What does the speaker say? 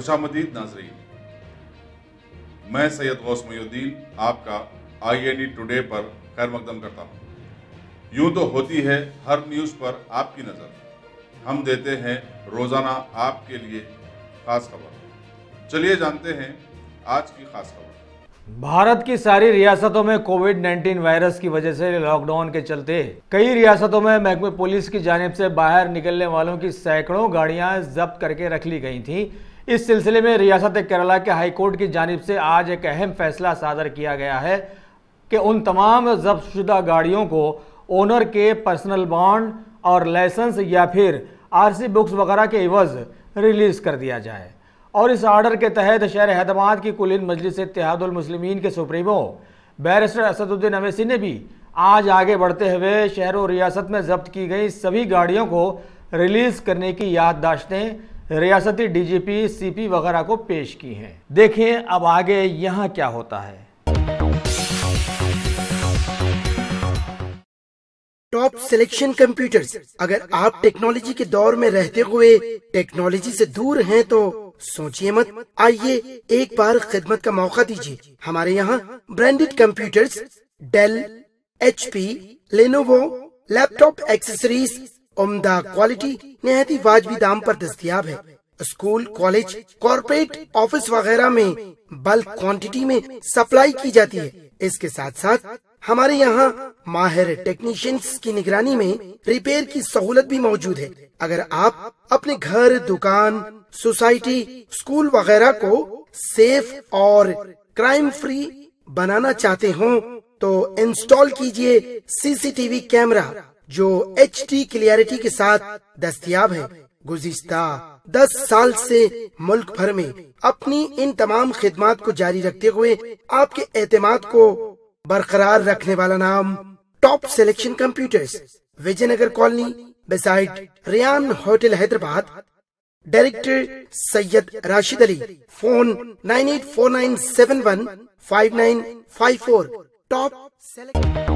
खुशामदीद नाज़रीन, मैं सैयद गौस मोइनुद्दीन आपका INE टुडे पर खैर मकदम करता हूँ। यूँ तो होती है हर न्यूज़ पर आपकी नज़र, हम देते हैं रोज़ाना आपके लिए खास खबर। चलिए जानते हैं आज की खास खबर। भारत की सारी रियासतों में कोविड-19 वायरस की वजह से लॉकडाउन के चलते कई रियासतों में महकमे पुलिस की जानिब से बाहर निकलने वालों की सैकड़ों गाड़ियां जब्त करके रख ली गई थीं। इस सिलसिले में रियासत केरला के हाई कोर्ट की जानिब से आज एक अहम फैसला सादर किया गया है कि उन तमाम जब्तशुदा गाड़ियों को ओनर के पर्सनल बॉन्ड और लाइसेंस या फिर RC बुक्स वगैरह के एवज रिलीज कर दिया जाए। और इस आर्डर के तहत शहर हैदराबाद की कुलीन मजलिस इत्तेहादुल मुस्लिमीन के सुप्रीमो बैरिस्टर असदुद्दीन अवैसी ने भी आज आगे बढ़ते हुए शहर और रियासत में जब्त की गई सभी गाड़ियों को रिलीज करने की याददाश्तें रियासती DGP CP वगैरह को पेश की हैं। देखें अब आगे यहाँ क्या होता है। Top selection computers. अगर आप टेक्नोलॉजी के दौर में रहते हुए टेक्नोलॉजी से दूर हैं तो सोचिए मत, आइए एक बार खिदमत का मौका दीजिए। हमारे यहाँ branded computers Dell, HP, Lenovo, laptop accessories उम्दा क्वालिटी निहायत ही वाजबी दाम पर दस्तयाब है। स्कूल, कॉलेज, कॉर्पोरेट ऑफिस वगैरह में बल्क क्वांटिटी में सप्लाई की जाती है। इसके साथ साथ हमारे यहाँ माहिर टेक्नीशियंस की निगरानी में रिपेयर की सहूलत भी मौजूद है। अगर आप अपने घर, दुकान, सोसाइटी, स्कूल वगैरह को सेफ और क्राइम फ्री बनाना चाहते हो तो इंस्टॉल कीजिए CCTV कैमरा जो HD क्लियरिटी के साथ दस्तयाब है। गुज़िश्ता 10 साल से मुल्क भर में अपनी इन तमाम खिदमात को जारी रखते हुए आपके एतमाद को बरकरार रखने वाला नाम top selection computers, Vijayanagar colony beside Riyan hotel Hyderabad. Director Syed Rashid Ali. Phone 9849715954। Top selection.